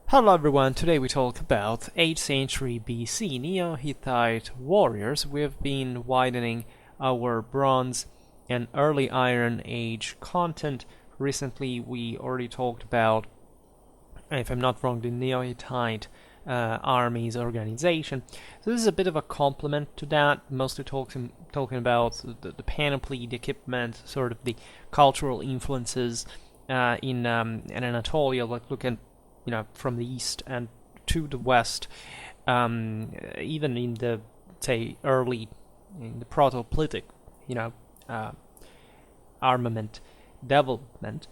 Hello everyone, today we talk about 8th century BC Neo-Hittite warriors. We've been widening our Bronze and Early Iron Age content. Recently we already talked about, if I'm not wrong, the Neo-Hittite army's organization. So this is a bit of a complement to that, mostly talking about the panoply, the equipment, sort of the cultural influences in Anatolia, like looking from the east and to the west, even in the, say, in the Proto-Hoplitic, armament development.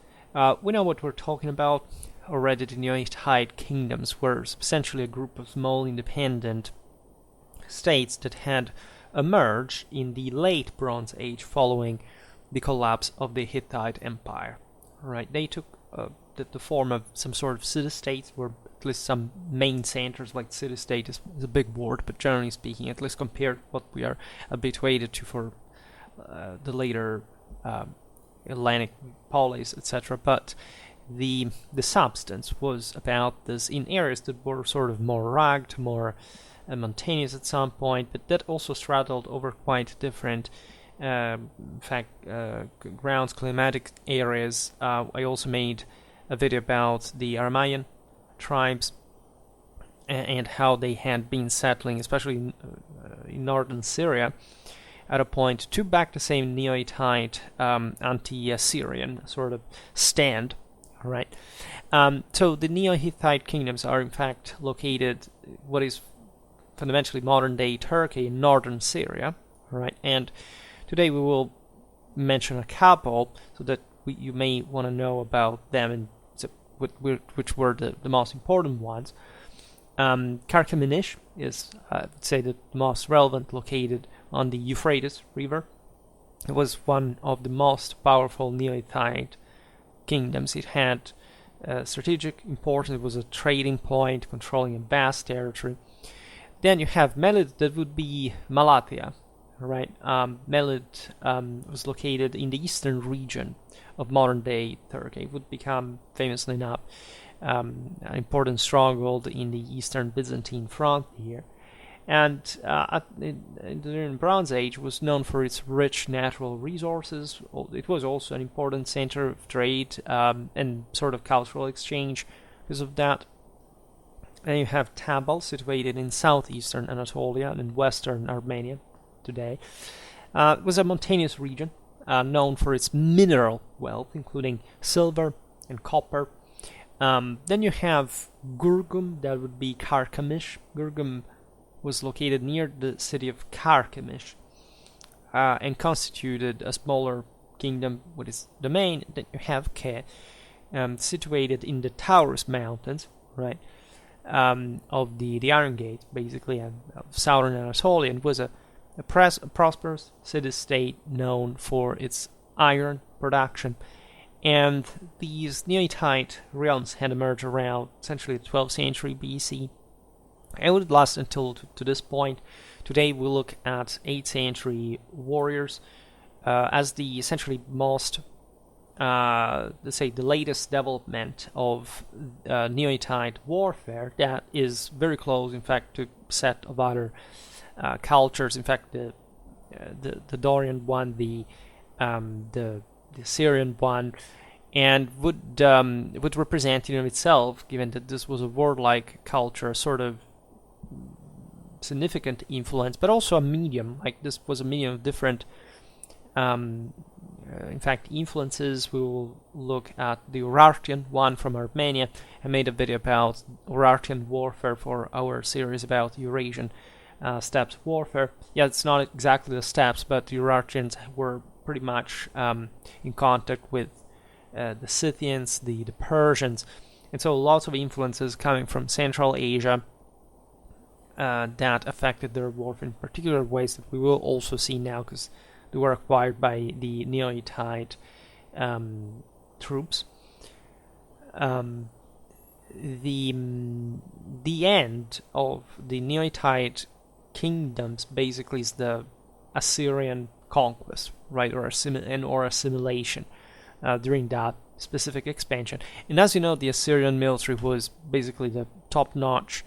We know what we're talking about already. The Neo-Hittite kingdoms were essentially a group of small independent states that had emerged in the late Bronze Age following the collapse of the Hittite Empire. Right? They took the form of some sort of city-states, or at least some main centers. Like city-state is a big word, but generally speaking, at least compared what we are habituated to for the later Hellenic polis, etc. But the substance was about this in areas that were sort of more rugged, more mountainous at some point, but that also straddled over quite different grounds, climatic areas. I also made a video about the Aramaean tribes and how they had been settling, especially in northern Syria, at a point to back the same Neo-Hittite anti-Assyrian sort of stand. Right. So the Neo-Hittite kingdoms are in fact located what is fundamentally modern-day Turkey in northern Syria. Right. And today we will mention a couple so that you may want to know about them and which were the most important ones. Karkaminish is, I would say, the most relevant, located on the Euphrates River. It was one of the most powerful Neo-Hittite kingdoms. It had strategic importance. It was a trading point, controlling a vast territory. Then you have Melid, that would be Malatya. Right, Melid was located in the eastern region of modern-day Turkey. It would become, famously enough, an important stronghold in the eastern Byzantine frontier. And during the Bronze Age, was known for its rich natural resources. It was also an important center of trade and sort of cultural exchange because of that. And you have Tabal, situated in southeastern Anatolia and western Armenia today. It was a mountainous region known for its mineral wealth, including silver and copper. Then you have Gurgum, that would be Karkamish. Gurgum was located near the city of Karkamish and constituted a smaller kingdom with its domain. Then you have Ke, situated in the Taurus Mountains, right, of the Iron Gate, basically, of southern Anatolia, and was a prosperous city-state known for its iron production. And these Neo-Hittite realms had emerged around essentially the 12th century BC. It would last until to this point. Today we look at 8th century warriors as the essentially most, let's say, the latest development of Neo-Hittite warfare that is very close, in fact, to a set of other cultures. In fact, the Dorian one, the Syrian one, and would represent in itself, given that this was a warlike culture, sort of significant influence, but also a medium. Like, this was a medium of different, in fact, influences. We will look at the Urartian one from Armenia. I made a video about Urartian warfare for our series about Eurasian steppes warfare. Yeah, it's not exactly the steppes, but the Urartians were pretty much in contact with the Scythians, the Persians, and so lots of influences coming from Central Asia that affected their warfare in particular ways that we will also see now, because they were acquired by the Neo-Hittite troops. The end of the Neo-Hittite kingdoms basically is the Assyrian conquest, right, or assimilation during that specific expansion. And as you know, the Assyrian military was basically the top-notch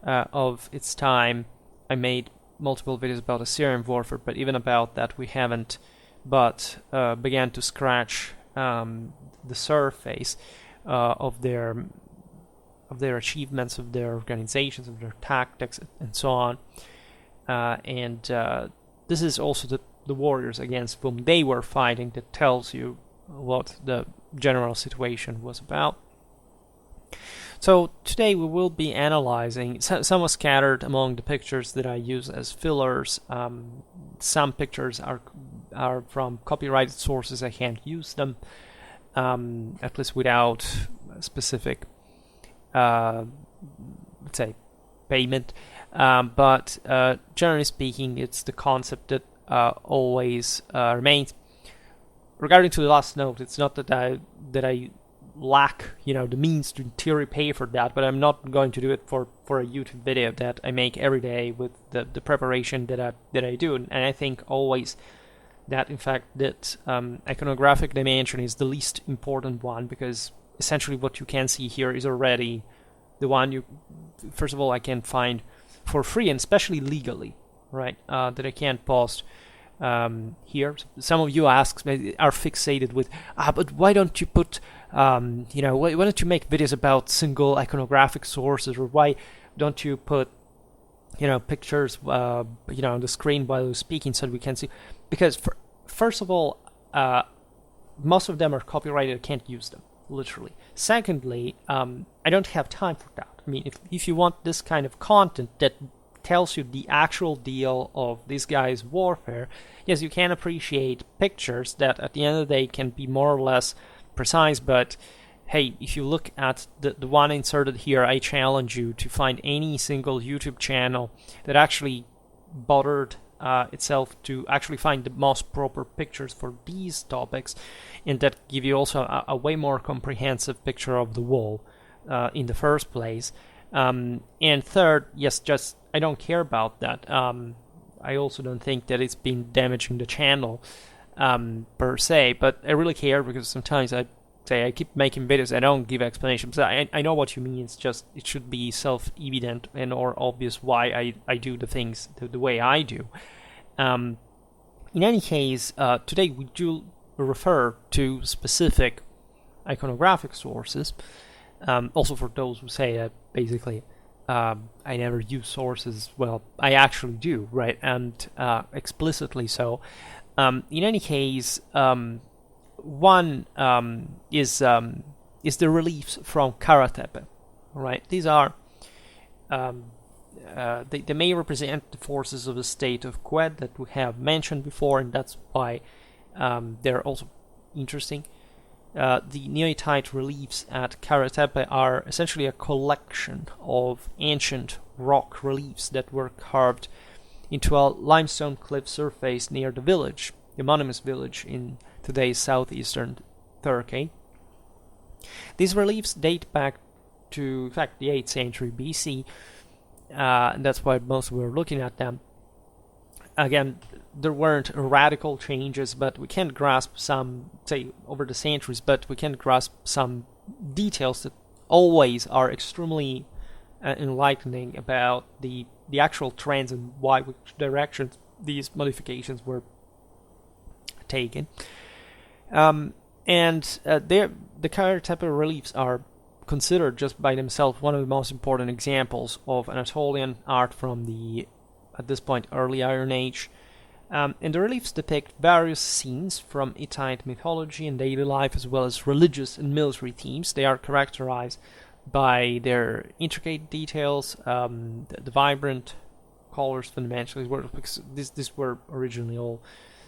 of its time. I made multiple videos about Assyrian warfare, but even about that we haven't but began to scratch the surface of their achievements, of their organizations, of their tactics, and so on. And this is also the warriors against whom they were fighting that tells you what the general situation was about. So today we will be analyzing, some are scattered among the pictures that I use as fillers. Some pictures are from copyrighted sources, I can't use them, at least without specific, let's say, payment. But generally speaking, it's the concept that always remains. Regarding to the last note, it's not that I lack, the means to in theory pay for that, but I'm not going to do it for a YouTube video that I make every day with the preparation that I do. And I think always that, in fact, that iconographic dimension is the least important one, because essentially what you can see here is already the one you, first of all, I can find for free, and especially legally, right? That I can't post here. Some of you are fixated with, but why don't you put, why don't you make videos about single iconographic sources, or why don't you put, pictures, on the screen while you're speaking so that we can see? Because first of all, most of them are copyrighted. I can't use them, literally. Secondly, I don't have time for that. I mean, if you want this kind of content that tells you the actual deal of this guy's warfare, yes, you can appreciate pictures that at the end of the day can be more or less precise, but hey, if you look at the one inserted here, I challenge you to find any single YouTube channel that actually bothered itself to actually find the most proper pictures for these topics, and that give you also a way more comprehensive picture of the wall in the first place. And third, yes, just I don't care about that. I also don't think that it's been damaging the channel per se, but I really care because sometimes I keep making videos, I don't give explanations. I know what you mean. It's just it should be self-evident and or obvious why I do the things the way I do. In any case, today we do refer to specific iconographic sources. Also for those who say that basically I never use sources, well, I actually do, right, and explicitly so. In any case, one is the reliefs from Karatepe, right? These are they may represent the forces of the state of Qued that we have mentioned before, and that's why they're also interesting. The Neo-Hittite reliefs at Karatepe are essentially a collection of ancient rock reliefs that were carved into a limestone cliff surface near the village, the eponymous village in today's southeastern Turkey. These reliefs date back to, in fact, the 8th century BC, and that's why most were looking at them. Again, there weren't radical changes, but we can grasp some, say, over the centuries, but we can grasp some details that always are extremely enlightening about the actual trends and which directions these modifications were taken. The Karatepe reliefs are considered just by themselves one of the most important examples of Anatolian art from the, at this point, early Iron Age. And the reliefs depict various scenes from Hittite mythology and daily life, as well as religious and military themes. They are characterized by their intricate details, the vibrant colors fundamentally, because these were originally all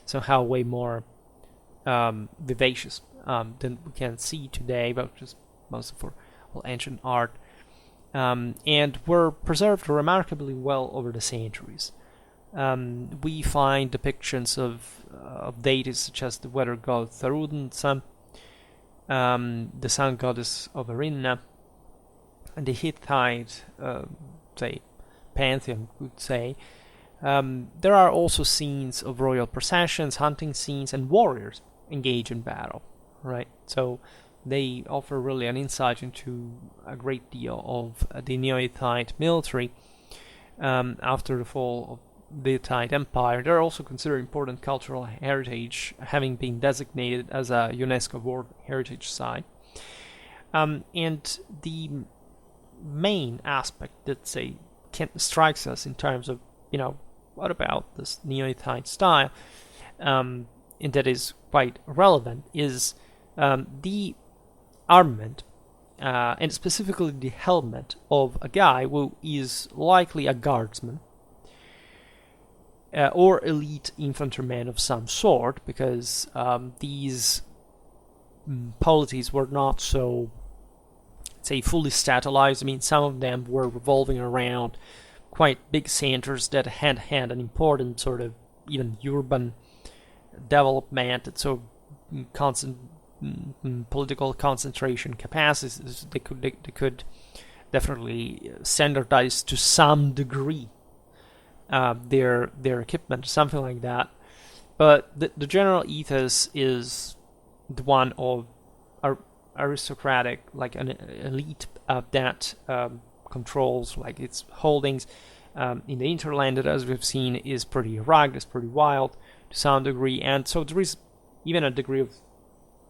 somehow way more vivacious than we can see today, but just most of our ancient art, and were preserved remarkably well over the centuries. We find depictions of deities such as the weather god Tharudnsa, the sun goddess of Erinna, and the Hittite, pantheon, would say. There are also scenes of royal processions, hunting scenes, and warriors engage in battle. Right. So they offer really an insight into a great deal of the Neo-Hittite military after the fall of the Hittite Empire. They're also considered important cultural heritage, having been designated as a UNESCO World Heritage Site. And the main aspect that strikes us in terms of, what about this Neo-Hittite style, and that is quite relevant, is the armament, and specifically the helmet of a guy who is likely a guardsman or elite infantryman of some sort, because these polities were not so, fully statalized. I mean, some of them were revolving around quite big centers that had an important sort of even urban development, and so political concentration capacities. They could definitely standardize to some degree their equipment, something like that. But the general ethos is the one of aristocratic, like an elite that controls like its holdings. In the hinterland, that, as we've seen, is pretty rugged, is pretty wild to some degree, and so there is even a degree of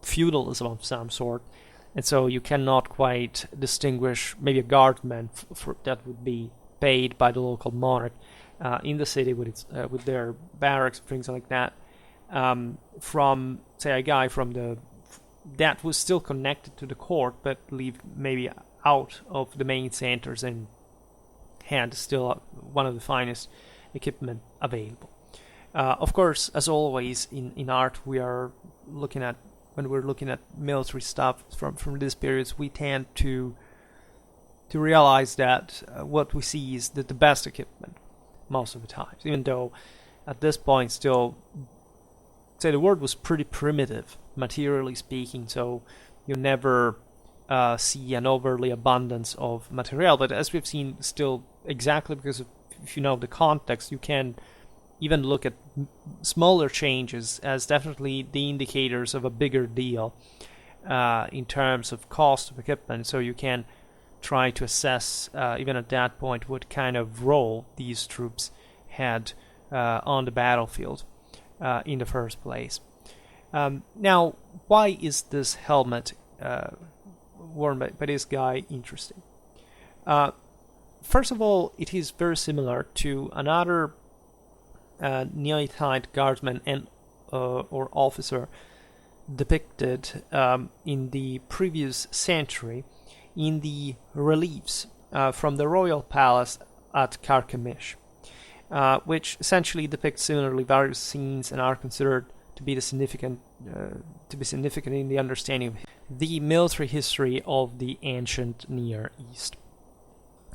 feudalism of some sort, and so you cannot quite distinguish maybe a guardman that would be paid by the local monarch in the city with their barracks, things like that, from, say, a guy that was still connected to the court but lived maybe out of the main centers and had still one of the finest equipment available. Of course, as always in art, when we're looking at military stuff from these periods, we tend to realize that what we see is the best equipment most of the times, even though at this point still, say, the world was pretty primitive, materially speaking, so you never see an overly abundance of material. But as we've seen, still, exactly because if you know the context, you can even look at smaller changes as definitely the indicators of a bigger deal in terms of cost of equipment. So you can try to assess, even at that point, what kind of role these troops had on the battlefield in the first place. Now, why is this helmet worn by this guy interesting? First of all, it is very similar to another Neo-Hittite guardsman and or officer depicted in the previous century in the reliefs from the royal palace at Carchemish, which essentially depict similarly various scenes and are considered to be significant in the understanding of the military history of the ancient Near East.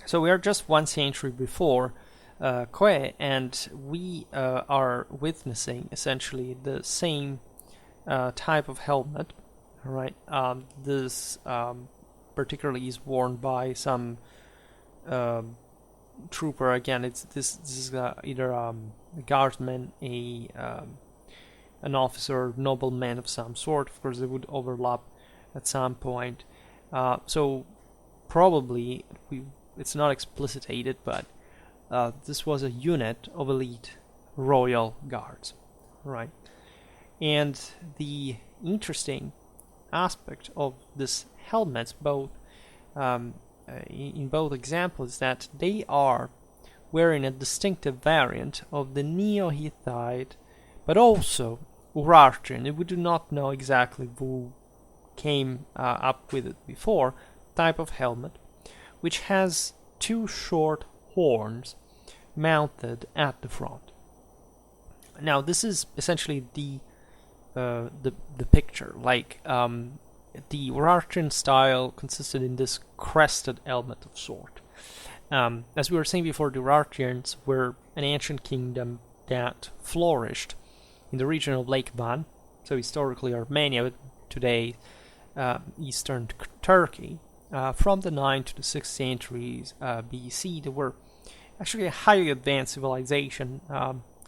So we are just 1 century before Kwe, and we are witnessing essentially the same type of helmet. Right, this particularly is worn by some trooper. Again, this is either a guardsman, an officer, nobleman of some sort. Of course, they would overlap at some point. So probably it's not explicitated, but this was a unit of elite royal guards, right? And the interesting aspect of this helmets, both in both examples, is that they are wearing a distinctive variant of the Neo-Hittite, but also Urartian. We do not know exactly who came up with it before, type of helmet, which has 2 short horns mounted at the front. Now, this is essentially the picture. Like the Urartian style consisted in this crested helmet of sort. As we were saying before, the Urartians were an ancient kingdom that flourished in the region of Lake Van, so historically Armenia, but today eastern Turkey. From the 9th to the 6th centuries BC, they were actually a highly advanced civilization,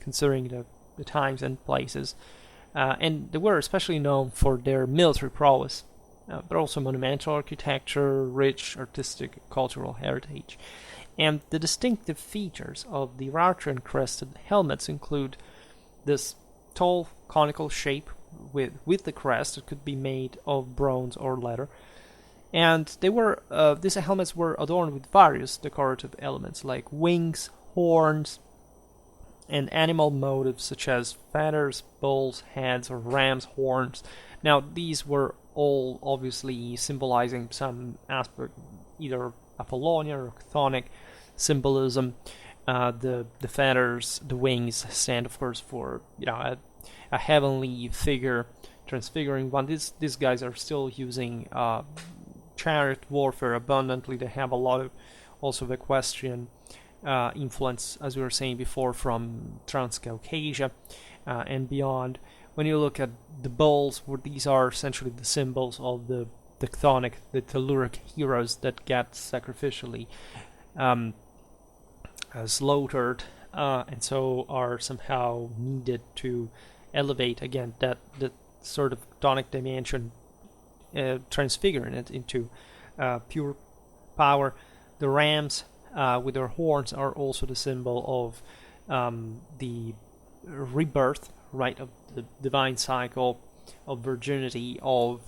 considering the times and places, and they were especially known for their military prowess, but also monumental architecture, rich artistic cultural heritage. And the distinctive features of the Urartian crested helmets include this tall conical shape with the crest. It could be made of bronze or leather. And these helmets were adorned with various decorative elements like wings, horns, and animal motifs such as feathers, bulls' heads, or rams' horns. Now, these were all obviously symbolizing some aspect, either Apollonian or chthonic symbolism. The feathers, the wings stand, of course, for a heavenly figure, transfiguring one. These guys are still using chariot warfare abundantly. They have a lot of also the equestrian influence, as we were saying before, from Transcaucasia and beyond. When you look at the bulls, these are essentially the symbols of the chthonic, the telluric heroes that get sacrificially slaughtered, and so are somehow needed to elevate again that sort of chthonic dimension, transfiguring it into pure power. The rams with their horns are also the symbol of the rebirth, right, of the divine cycle of virginity, of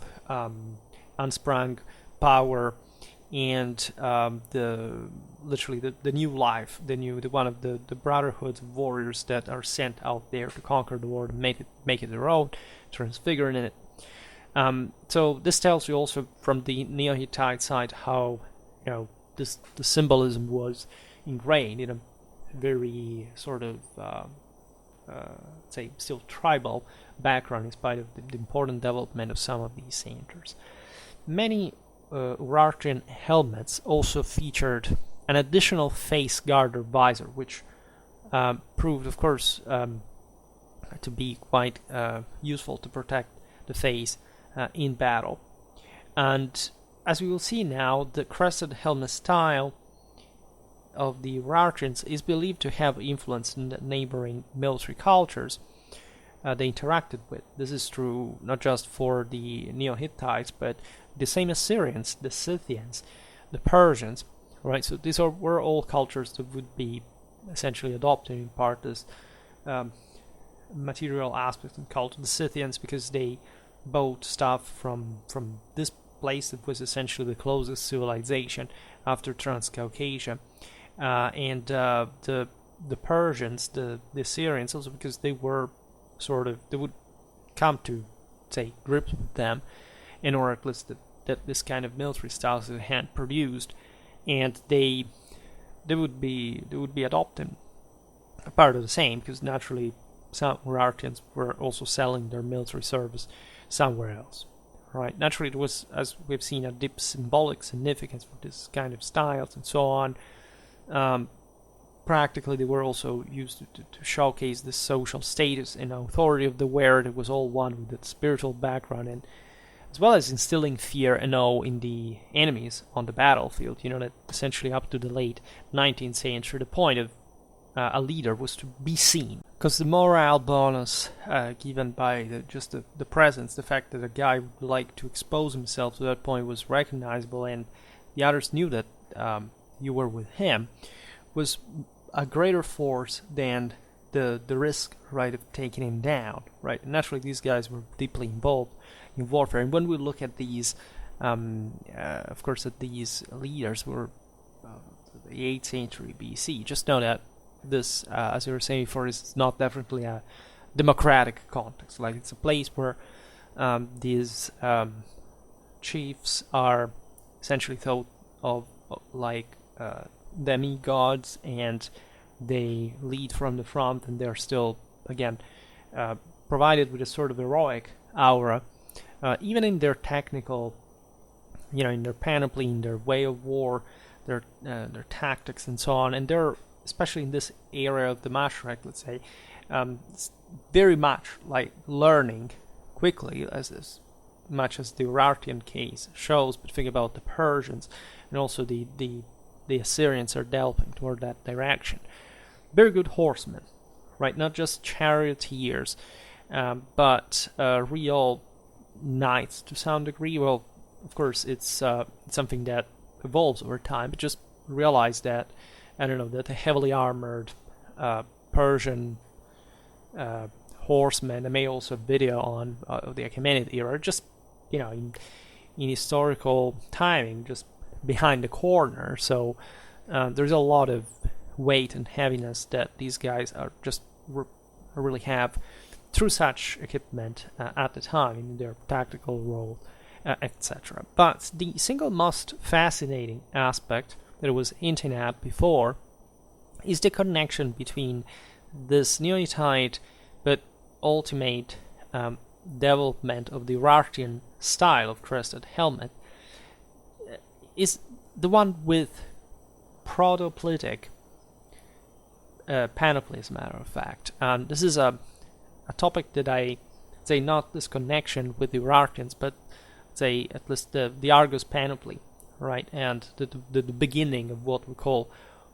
unsprung power, and the new life, the one of the brotherhoods of warriors that are sent out there to conquer the world and make it their own, transfiguring it. So this tells you also from the Neo-Hittite side how the symbolism was ingrained in a very sort of say still tribal background, in spite of the important development of some of these centers. Many Urartian helmets also featured an additional face guard or visor, which proved, of course, to be quite useful to protect the face in battle. And as we will see now, the crested helmet style of the Urartians is believed to have influenced the neighboring military cultures they interacted with. This is true not just for the Neo-Hittites, but the same Assyrians, the Scythians, the Persians, right? So these were all cultures that would be essentially adopted in part this material aspect and culture. The Scythians, because they bought stuff from this place that was essentially the closest civilization after Transcaucasia, and the Persians, the Assyrians, also because they were they would come to say grips with them in order at least that this kind of military styles they had produced, and they would be adopting a part of the same, because naturally some Urartians were also selling their military service somewhere else, right? Naturally, it was, as we've seen, a deep symbolic significance for this kind of styles and so on. Practically, they were also used to showcase the social status and authority of the wearer. It was all one with that spiritual background, and as well as instilling fear and awe in the enemies on the battlefield. That essentially up to the late 19th century, the point of a leader was to be seen, because the morale bonus given by the presence, the fact that a guy would like to expose himself to that point was recognizable, and the others knew that you were with him, was a greater force than the risk, right, of taking him down, right? And naturally, these guys were deeply involved in warfare. And when we look at these, of course, that these leaders were the 8th century BC, just know that this, as we were saying before, is not definitely a democratic context. Like, it's a place where these chiefs are essentially thought of like demigods, and they lead from the front, and they're still, again, provided with a sort of heroic aura, even in their technical, in their panoply, in their way of war, their tactics and so on. And they're, especially in this area of the Mashrek, let's say, very much like learning quickly, as much as the Urartian case shows. But think about the Persians, and also the Assyrians are delving toward that direction. Very good horsemen, right? Not just charioteers, but real knights to some degree. Well, of course, it's something that evolves over time, but just realize that, I don't know, that the heavily armored Persian horsemen, I made also a video on the Achaemenid era, just, in historical timing, just behind the corner. So there's a lot of weight and heaviness that these guys are just really have through such equipment at the time in their tactical role, etc. But the single most fascinating aspect that was hinting at before is the connection between this Neo-Hittite but ultimate development of the Urartian style of crested helmet is the one with Proto-Hoplitic panoply, as a matter of fact. And this is a topic that I say not this connection with the Urartians, but say at least the Argos panoply, right, and the beginning of what we call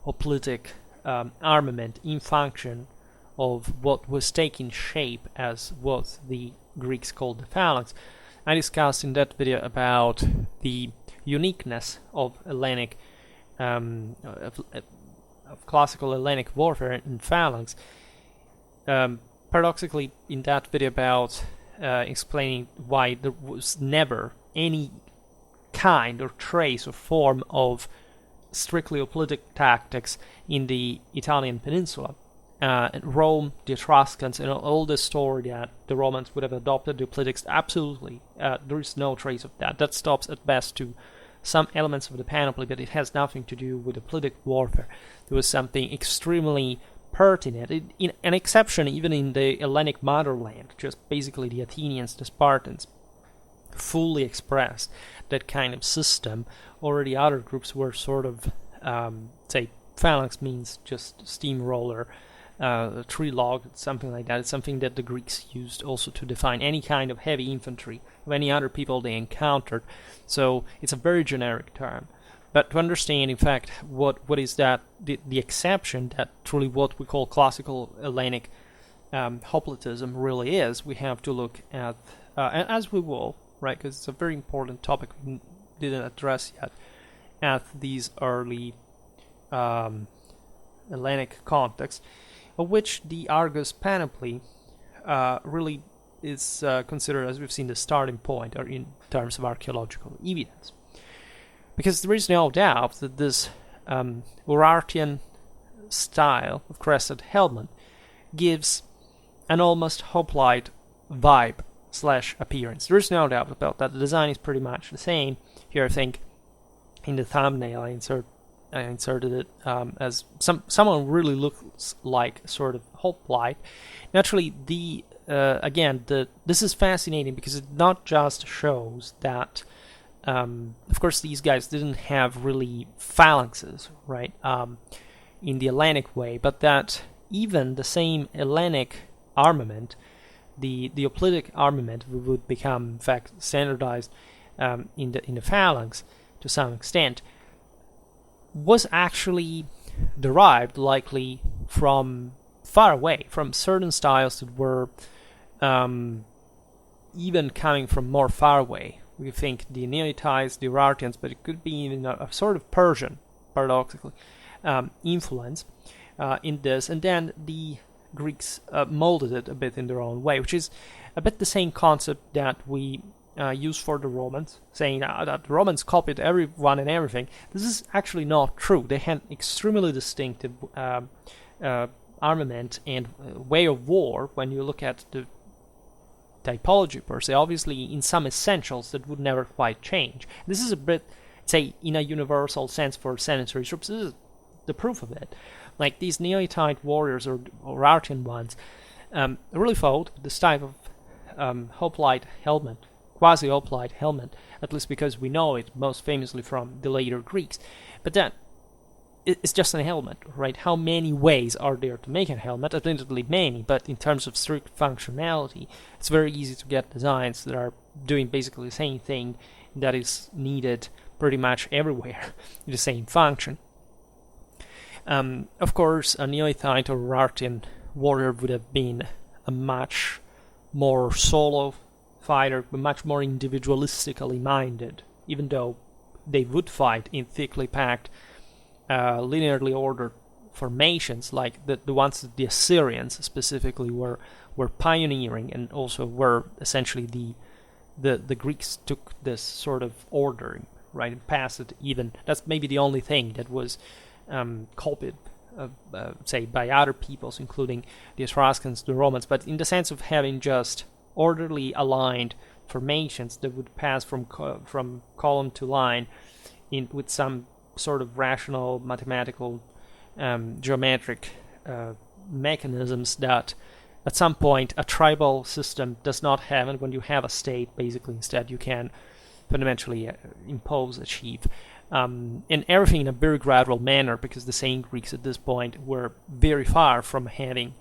hoplitic armament in function of what was taking shape as what the Greeks called the phalanx. I discussed in that video about the uniqueness of Hellenic, of classical Hellenic warfare in phalanx. Paradoxically, in that video about explaining why there was never any kind or trace or form of strictly hoplitic tactics in the Italian peninsula. Rome, the Etruscans, and all the story that the Romans would have adopted the hoplitics, absolutely, there is no trace of that. That stops at best to some elements of the panoply, but it has nothing to do with hoplitic warfare. There was something extremely pertinent, an exception even in the Hellenic motherland, just basically the Athenians, the Spartans, fully expressed that kind of system. Already other groups were sort of, say, phalanx means just steamroller, tree log, something like that. It's something that the Greeks used also to define any kind of heavy infantry of any other people they encountered. So it's a very generic term. But to understand, in fact, what is that, the exception that truly what we call classical Hellenic hoplitism really is, we have to look at, and as we will, right, because it's a very important topic we didn't address yet, at these early Hellenic contexts, of which the Argos panoply really is considered, as we've seen, the starting point, or in terms of archaeological evidence. Because there is no doubt that this Urartian style of crested helmet gives an almost hoplite vibe / appearance. There is no doubt about that. The design is pretty much the same. Here, I think, in the thumbnail, I inserted it as someone really looks like sort of hoplite. Naturally, this is fascinating because it not just shows that, of course, these guys didn't have really phalanxes, right, in the Hellenic way, but that even the same Hellenic armament, the hoplitic armament, would become, in fact, standardized in the phalanx to some extent, was actually derived likely from far away, from certain styles that were even coming from more far away. We think the Neo-Hittites, the Urartians, but it could be even a sort of Persian, paradoxically, influence in this, and then the Greeks molded it a bit in their own way, which is a bit the same concept that we use for the Romans, saying that the Romans copied everyone and everything. This is actually not true. They had extremely distinctive armament and way of war when you look at the typology per se. Obviously, in some essentials that would never quite change. This is a bit, say, in a universal sense for sedentary troops. This is the proof of it. Like these Neo-Hittite warriors or Urartian ones really fought this type of hoplite helmet, quasi-hoplite helmet, at least because we know it most famously from the later Greeks. But then, it's just a helmet, right? How many ways are there to make a helmet? Admittedly many, but in terms of strict functionality, it's very easy to get designs that are doing basically the same thing that is needed pretty much everywhere in the same function. Of course, a Neo-Hittite or Urartian warrior would have been a much more solo fighter, but much more individualistically minded even though they would fight in thickly packed, linearly ordered formations, like the ones that the Assyrians specifically were pioneering, and also were essentially the Greeks took this sort of ordering, right, and passed it. Even that's maybe the only thing that was copied, say, by other peoples, including the Etruscans, the Romans, but in the sense of having just orderly aligned formations that would pass from column to line with some sort of rational mathematical geometric mechanisms that at some point a tribal system does not have, and when you have a state, basically instead you can fundamentally achieve, and everything in a very gradual manner, because the same Greeks at this point were very far from having,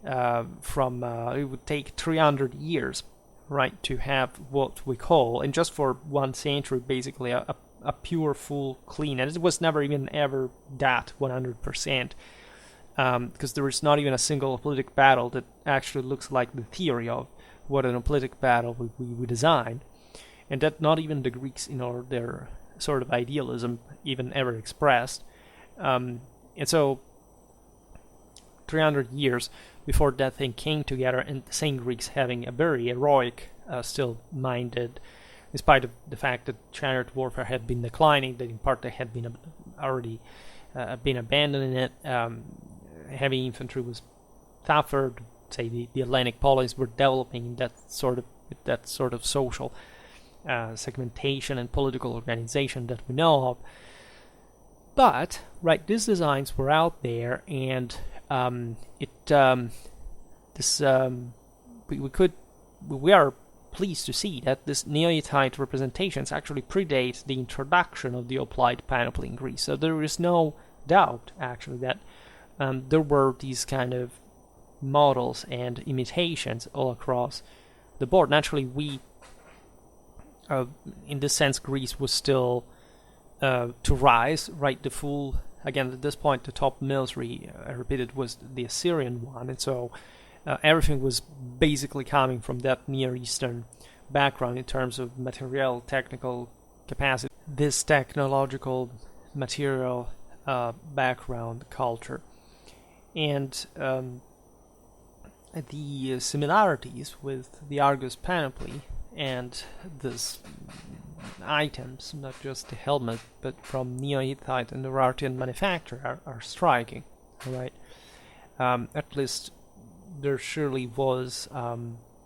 it would take 300 years, right, to have what we call, and just for 1 century, basically a pure, full, clean, and it was never even ever that 100%, because there is not even a single hoplitic battle that actually looks like the theory of what an hoplitic battle we design, and that not even the Greeks, in all their sort of idealism, even ever expressed. And so 300 years before that thing came together, and the same Greeks having a very heroic, still minded, despite the fact that chariot warfare had been declining, that in part they had been already been abandoning it. Heavy infantry was tougher. Say the Hellenic polities were developing in that sort of social segmentation and political organization that we know of. But right, these designs were out there, and we are pleased to see that this Neo-Hittite representations actually predate the introduction of the applied panoply in Greece. So there is no doubt, actually, that there were these kind of models and imitations all across the board. Naturally, in this sense, Greece was still to rise, right? The full, again, at this point, the top military, I repeat, it was the Assyrian one, and so everything was basically coming from that Near Eastern background in terms of material, technical capacity, this technological, material background, culture. And the similarities with the Argus panoply and these items, not just the helmet, but from Neo-Hittite and Urartian manufacture, are striking, right? At least there surely was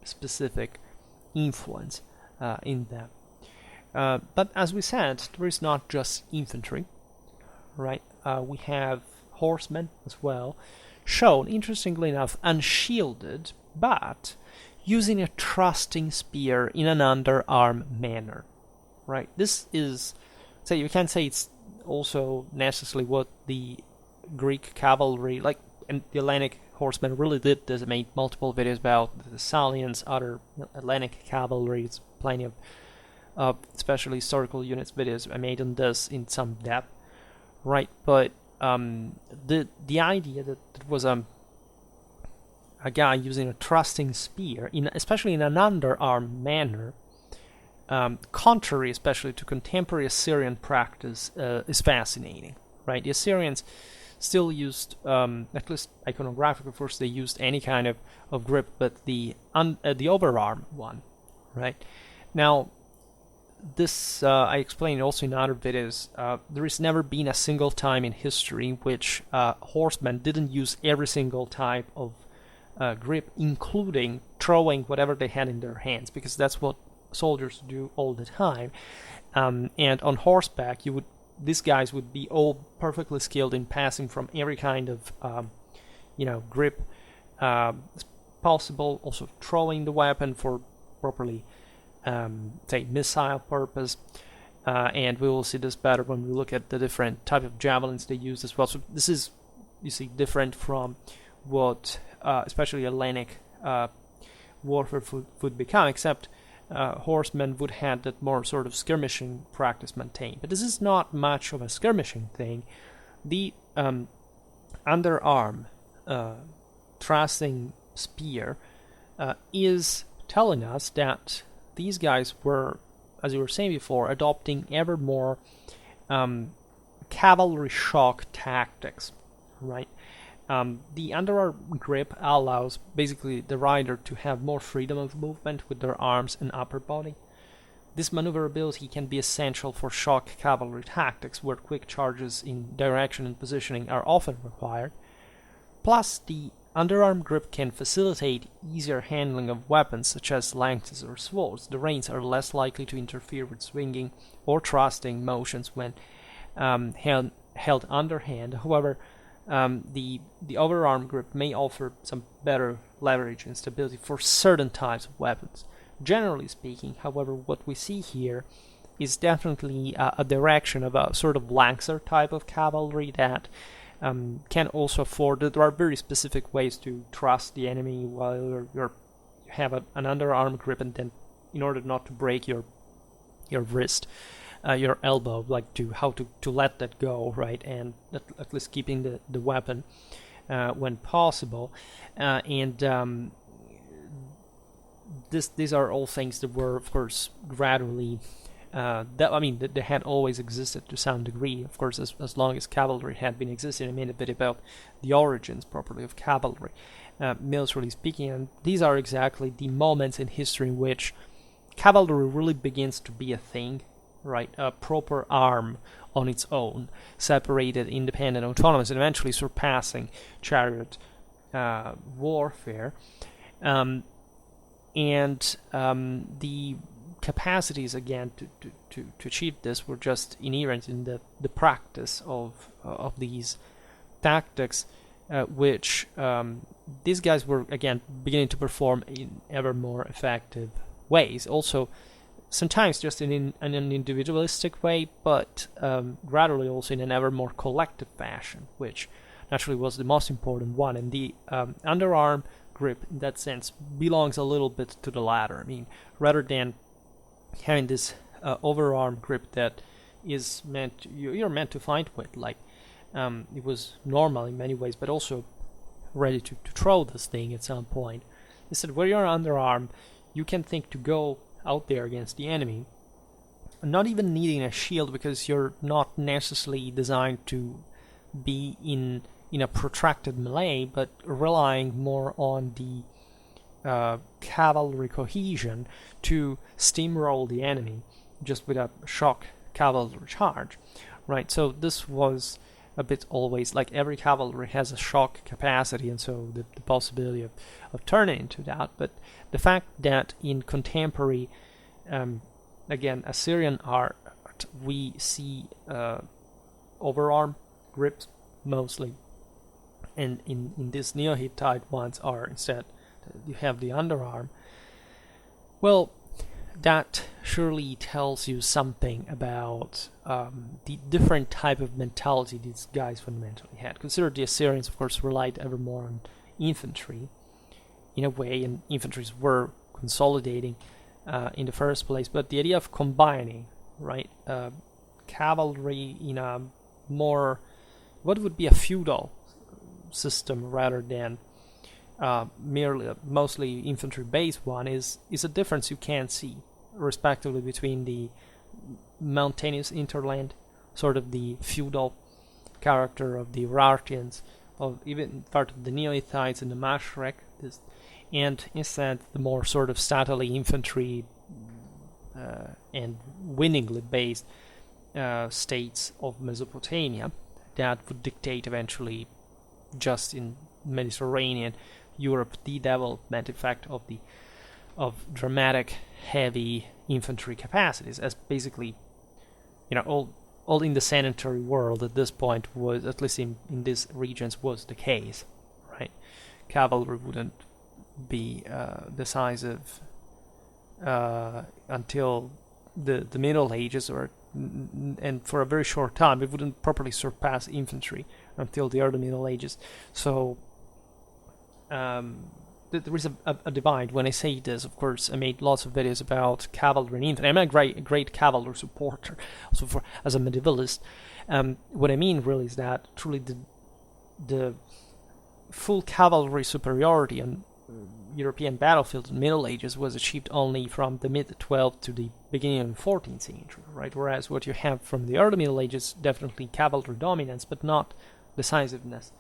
specific influence in them. But as we said, there is not just infantry, right? We have horsemen as well, shown, interestingly enough, unshielded, but using a thrusting spear in an underarm manner, right? This is, say, you can say it's also necessarily what the Greek cavalry, like, and the Hellenic horsemen really did this. I made multiple videos about the Thessalians, other Hellenic cavalry. It's plenty of especially historical units videos I made on this in some depth, right? But the idea that it was a guy using a thrusting spear, especially in an underarm manner, contrary especially to contemporary Assyrian practice, is fascinating, right? The Assyrians still used, at least iconographic, of course, they used any kind of grip, but the overarm one, right? Now, this I explained also in other videos. There has never been a single time in history in which horsemen didn't use every single type of grip, including throwing whatever they had in their hands, because that's what soldiers do all the time. And on horseback, these guys would be all perfectly skilled in passing from every kind of grip possible, also throwing the weapon for properly say missile purpose, and we will see this better when we look at the different type of javelins they use as well. So this is, you see, different from what especially Hellenic warfare would become, except horsemen would have that more sort of skirmishing practice maintained. But this is not much of a skirmishing thing. The underarm thrusting spear is telling us that these guys were as you were saying before, adopting ever more cavalry shock tactics, right? The underarm grip allows basically the rider to have more freedom of movement with their arms and upper body. This maneuverability can be essential for shock cavalry tactics, where quick charges in direction and positioning are often required. Plus, the underarm grip can facilitate easier handling of weapons such as lances or swords. The reins are less likely to interfere with swinging or thrusting motions when held underhand. However, the overarm grip may offer some better leverage and stability for certain types of weapons. Generally speaking, however, what we see here is definitely a direction of a sort of lancer type of cavalry that can also afford. There are very specific ways to thrust the enemy while you have an underarm grip, and then in order not to break your wrist, your elbow, like how to let that go, right, and at least keeping the weapon when possible, and these are all things that were, of course, gradually. They had always existed to some degree, of course, as long as cavalry had been existing. I made a bit about the origins, properly, of cavalry, militarily speaking, and these are exactly the moments in history in which cavalry really begins to be a thing, right? A proper arm on its own, separated, independent, autonomous, and eventually surpassing chariot warfare. The capacities, again, to achieve this were just inherent in the practice of these tactics, which these guys were, again, beginning to perform in ever more effective ways. Also, sometimes just in an individualistic way, but gradually also in an ever more collective fashion, which naturally was the most important one. And the underarm grip, in that sense, belongs a little bit to the latter. I mean, rather than having this overarm grip that is you're meant to fight with, like it was normal in many ways, but also ready to throw this thing at some point. Instead, where you're underarm, you can think to go out there against the enemy, not even needing a shield, because you're not necessarily designed to be in a protracted melee, but relying more on the cavalry cohesion to steamroll the enemy just with a shock cavalry charge, right? So this was a bit always, like, every cavalry has a shock capacity, and so the possibility of turning into that. But the fact that in contemporary, again, Assyrian art, we see overarm grips mostly, and in these Neo-Hittite ones are instead you have the underarm. Well, that surely tells you something about the different type of mentality these guys fundamentally had. Consider the Assyrians, of course, relied ever more on infantry in a way, and infantries were consolidating in the first place, but the idea of combining, right, cavalry in a more, what would be a feudal system rather than merely mostly infantry-based one is a difference you can see, respectively, between the mountainous hinterland, sort of the feudal character of the Urartians, of even part of the Neo-Hittites and the Mashrek, and instead the more sort of stately infantry and winningly based states of Mesopotamia that would dictate eventually, just in Mediterranean Europe, the development, in fact, of dramatic, heavy infantry capacities, as basically, all in the sanitary world at this point was, at least in these regions, was the case, right? Cavalry wouldn't be decisive until the Middle Ages, and for a very short time it wouldn't properly surpass infantry until the early Middle Ages. So there is a divide. When I say this, of course, I made lots of videos about cavalry and infantry. I'm a great cavalry supporter, also as a medievalist. What I mean really is that truly the full cavalry superiority European battlefield in the Middle Ages was achieved only from the mid-12th to the beginning of the 14th century, right? Whereas what you have from the early Middle Ages, definitely cavalry dominance, but not decisiveness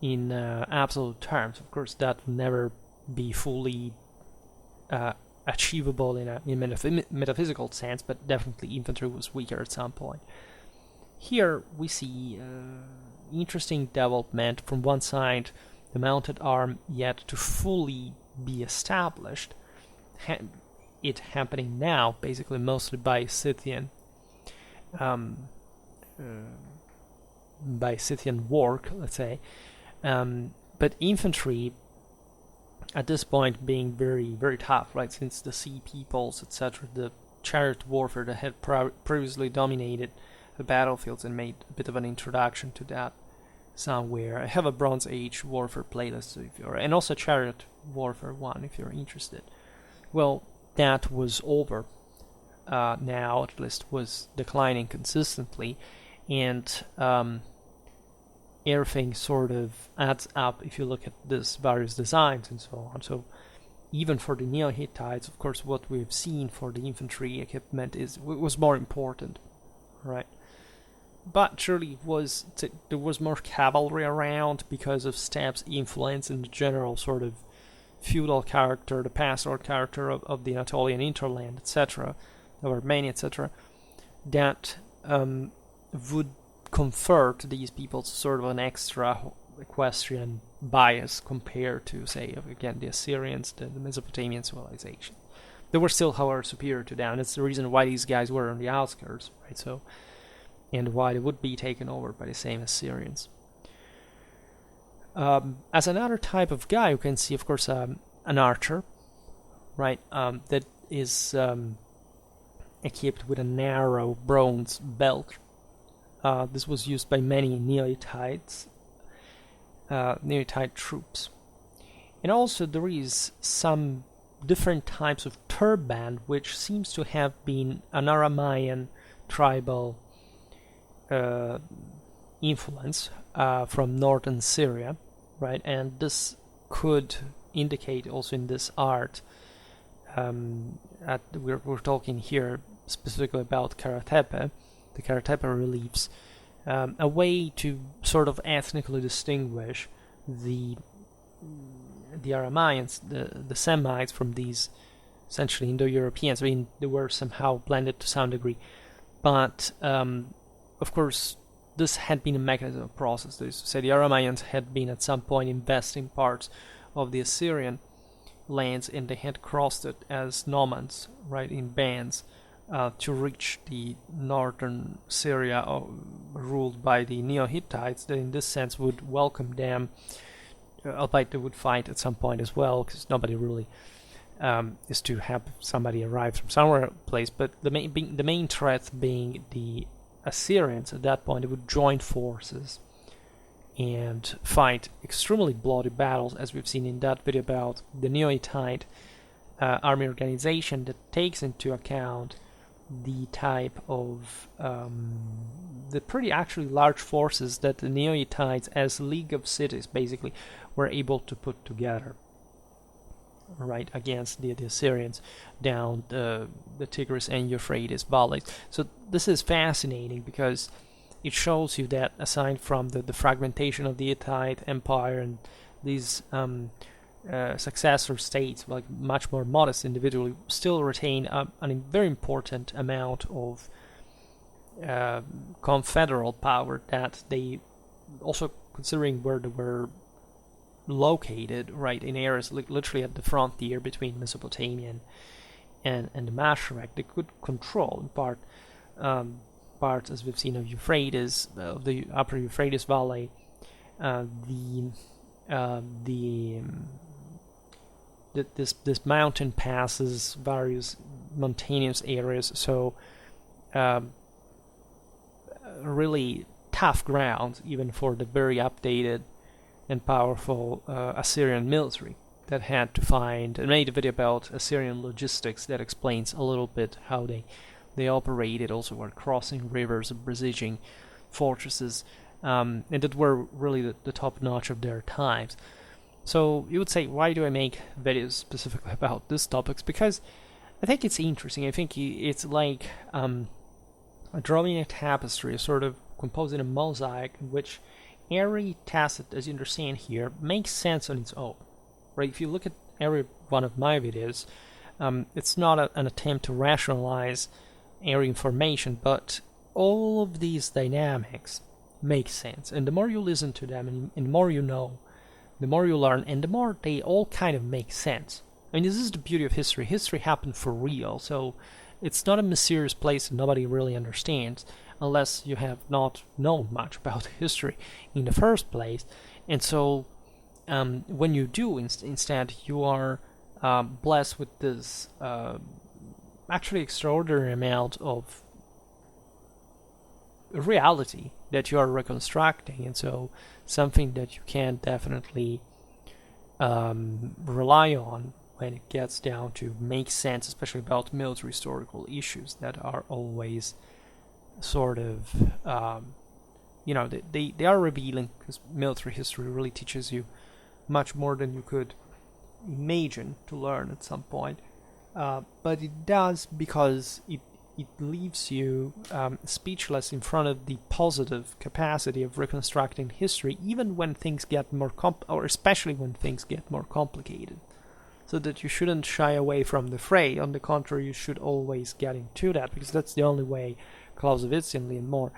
in absolute terms. Of course, that will never be fully achievable in a metaphysical sense, but definitely infantry was weaker at some point. Here we see interesting development. From one side, the mounted arm yet to fully be established, it happening now basically mostly by Scythian work, let's say, but infantry at this point being very, very tough, right? Since the sea peoples, etc., the chariot warfare that had previously dominated the battlefields and made a bit of an introduction to that somewhere. I have a Bronze Age warfare playlist, so if you're, and also chariot warfare 1 if you're interested. Well, that was over. Now, at least, was declining consistently, and everything sort of adds up if you look at this various designs and so on. So even for the Neo-Hittites, of course, what we've seen for the infantry equipment was more important, right? But surely there was more cavalry around because of steppes' influence and the general sort of feudal character, the pastoral character of the Anatolian hinterland, etc., of Armenia, etc., that would confer to these people sort of an extra equestrian bias compared to, say, again, the Assyrians, the Mesopotamian civilization. They were still, however, superior to them. That's the reason why these guys were on the outskirts, right? So, and why they would be taken over by the same Assyrians. As another type of guy, you can see, of course, an archer, right? That is equipped with a narrow bronze belt. This was used by many Neo-Hittites, Neo-Hittite troops. And also there is some different types of turban, which seems to have been an Aramaean tribal influence from northern Syria, right? And this could indicate also in this art, we're talking here specifically about Karatepe, the Karatepe reliefs, a way to sort of ethnically distinguish the Aramaeans, the Semites, from these essentially Indo-Europeans. I mean, they were somehow blended to some degree, but of course this had been a mechanism of process. That is to say, the Aramaeans had been at some point investing parts of the Assyrian lands, and they had crossed it as nomads, right, in bands, to reach the northern Syria ruled by the Neo-Hittites, that in this sense would welcome them, albeit they would fight at some point as well, because nobody really is to have somebody arrive from somewhere place. But the main threat being the Assyrians. At that point, they would join forces and fight extremely bloody battles, as we've seen in that video about the Neo-Hittite army organization, that takes into account the type of the pretty actually large forces that the Neo-Hittites, as League of Cities basically, were able to put together, right, against the Assyrians down the Tigris and Euphrates valleys. So this is fascinating because it shows you that aside from the fragmentation of the Hittite Empire and these successor states, like much more modest individually, still retain a very important amount of confederal power, that they also, considering where they were located, right, in areas literally at the frontier between Mesopotamia and the Masharek, they could control in parts, as we've seen, of Euphrates, of the upper Euphrates Valley, this mountain passes, various mountainous areas, so really tough ground even for the very updated and powerful Assyrian military that had to find. I made a video about Assyrian logistics that explains a little bit how they operated, also were crossing rivers and besieging fortresses, and that were really the top notch of their times. So you would say, why do I make videos specifically about these topics? Because I think it's interesting. I think it's like drawing a tapestry, sort of composing a mosaic in which every tacit, as you understand here, makes sense on its own. Right? If you look at every one of my videos, it's not an attempt to rationalize every information, but all of these dynamics make sense. And the more you listen to them, and the more you know, the more you learn, and the more they all kind of make sense. I mean, this is the beauty of history. History happened for real, so it's not a mysterious place that nobody really understands unless you have not known much about history in the first place. And so when you do, instead, you are blessed with this actually extraordinary amount of reality that you are reconstructing, and so something that you can definitely rely on when it gets down to make sense, especially about military historical issues that are always sort of they are revealing, because military history really teaches you much more than you could imagine to learn at some point, but it does because it leaves you speechless in front of the positive capacity of reconstructing history, even when things get more or especially when things get more complicated. So that you shouldn't shy away from the fray. On the contrary, you should always get into that, because that's the only way, Clausewitzianly and more,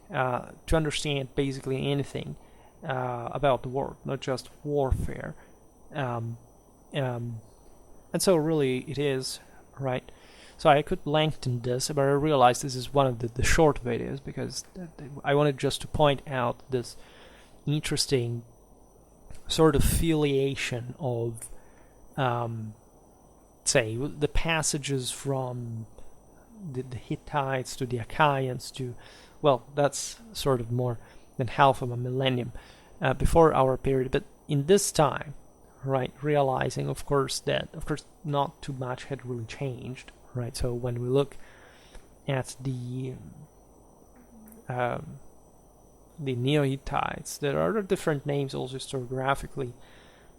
to understand basically anything about the world, not just warfare. And so really it is, right? So I could lengthen this, but I realized this is one of the short videos, because I wanted just to point out this interesting sort of filiation of, say, the passages from the Hittites to the Achaeans to, well, that's sort of more than half of a millennium before our period, but in this time, right, realizing, of course, that, not too much had really changed. Right, so when we look at the Neo-Hittites, there are different names also historiographically.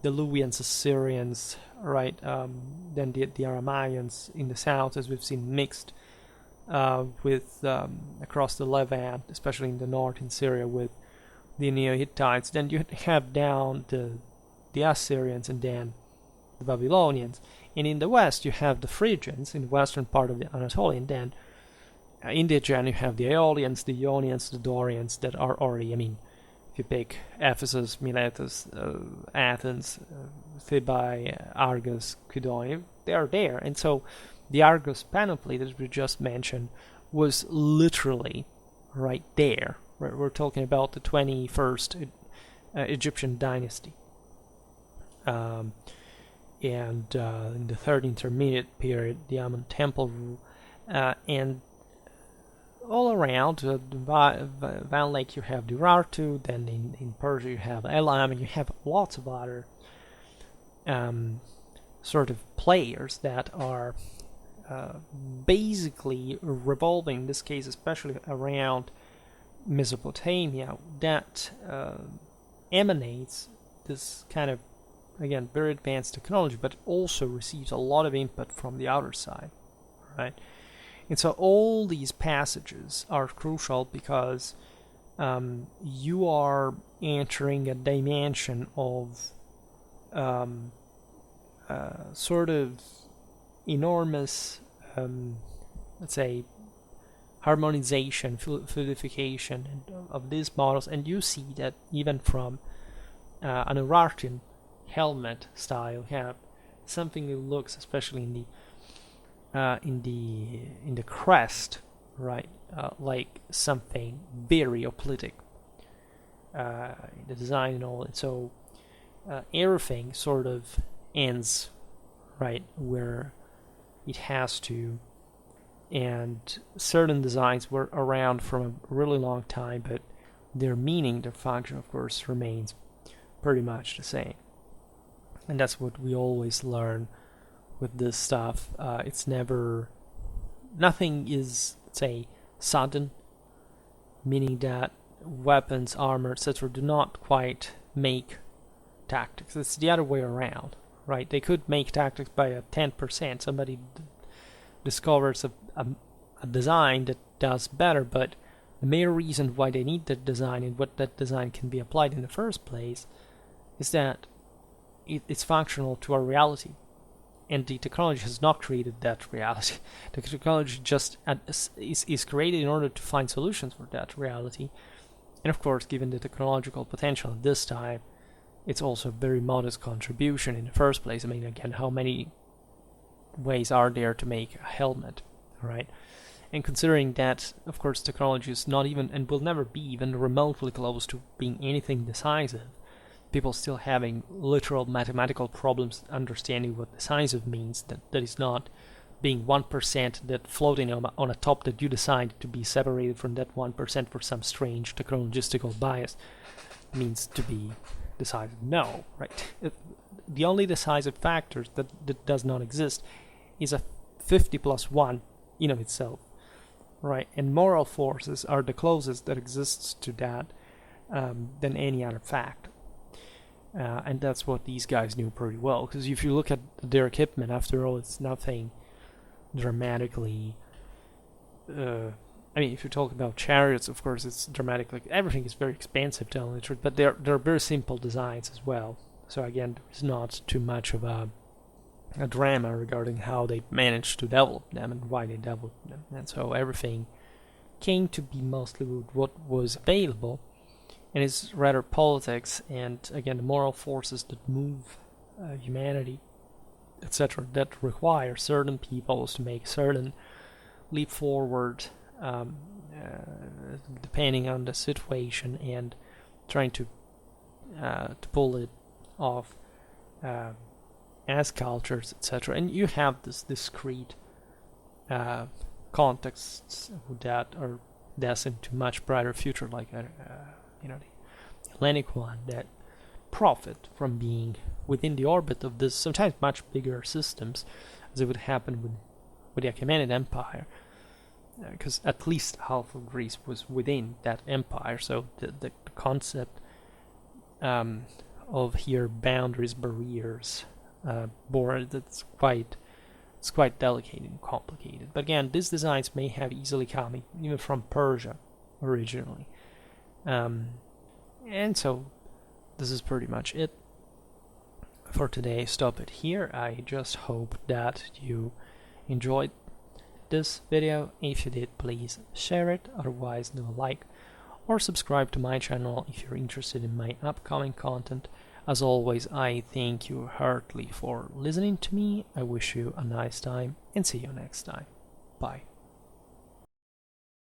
The Luwians, Assyrians, right? Then the Aramaeans in the south, as we've seen, mixed with across the Levant, especially in the north in Syria, with the Neo-Hittites. Then you have down the Assyrians, and then the Babylonians. And in the west, you have the Phrygians in the western part of the Anatolia. And then in the Aegean, you have the Aeolians, the Ionians, the Dorians that are already, I mean, if you pick Ephesus, Miletus, Athens, Thebai, Argos, Kydonia, they are there. And so the Argos panoply that we just mentioned was literally right there. We're talking about the 21st Egyptian dynasty. And in the third intermediate period, the Amun Temple rule, and all around Van Lake you have the Urartu, then in Persia you have Elam, and you have lots of other sort of players that are basically revolving, in this case especially around Mesopotamia, that emanates this kind of, again, very advanced technology, but also receives a lot of input from the outer side, right? And so all these passages are crucial because you are entering a dimension of sort of enormous, let's say, harmonization, fluidification of these models, and you see that even from an Urartian helmet style, you have something that looks, especially in the crest, right, like something very hoplitic, the design and all. And so everything sort of ends right where it has to, and certain designs were around from a really long time, but their meaning, their function, of course, remains pretty much the same. And that's what we always learn with this stuff. It's never, nothing is, say, sudden, meaning that weapons, armor, etc. do not quite make tactics. It's the other way around, right? They could make tactics by a 10%. Somebody discovers a design that does better, but the main reason why they need that design and what that design can be applied in the first place is that it's functional to our reality. And the technology has not created that reality. The technology just is created in order to find solutions for that reality. And of course, given the technological potential at this time, it's also a very modest contribution in the first place. I mean, again, how many ways are there to make a helmet, right? And considering that, of course, technology is not even, and will never be even remotely close to being anything decisive, people still having literal mathematical problems understanding what decisive means, that is not being 1% that floating on a top that you decide to be separated from that 1% for some strange technologistical bias means to be decisive. No, right? The only decisive factor that does not exist is a 50 plus 1 in of itself, right? And moral forces are the closest that exists to that than any other fact. And that's what these guys knew pretty well, because if you look at their equipment, after all, it's nothing dramatically... I mean, if you talk about chariots, of course, it's dramatic. Like, everything is very expensive, telling the truth, but they're very simple designs as well. So again, there's not too much of a drama regarding how they managed to develop them and why they developed them. And so everything came to be mostly with what was available, and it's rather politics and, again, the moral forces that move humanity, etc., that require certain peoples to make certain leap forward depending on the situation, and trying to pull it off as cultures, etc. And you have this discrete contexts that are destined to much brighter future, like the Hellenic one, that profit from being within the orbit of this sometimes much bigger systems, as it would happen with the Achaemenid Empire, because at least half of Greece was within that empire. So the concept of here boundaries, barriers, borders, it's quite delicate and complicated. But again, these designs may have easily come even from Persia originally, and so this is pretty much it for today. Stop it here. I just hope that you enjoyed this video. If you did, please share it. Otherwise, do a like or subscribe to my channel if you're interested in my upcoming content. As always, I thank you heartily for listening to me. I wish you a nice time and see you next time. Bye.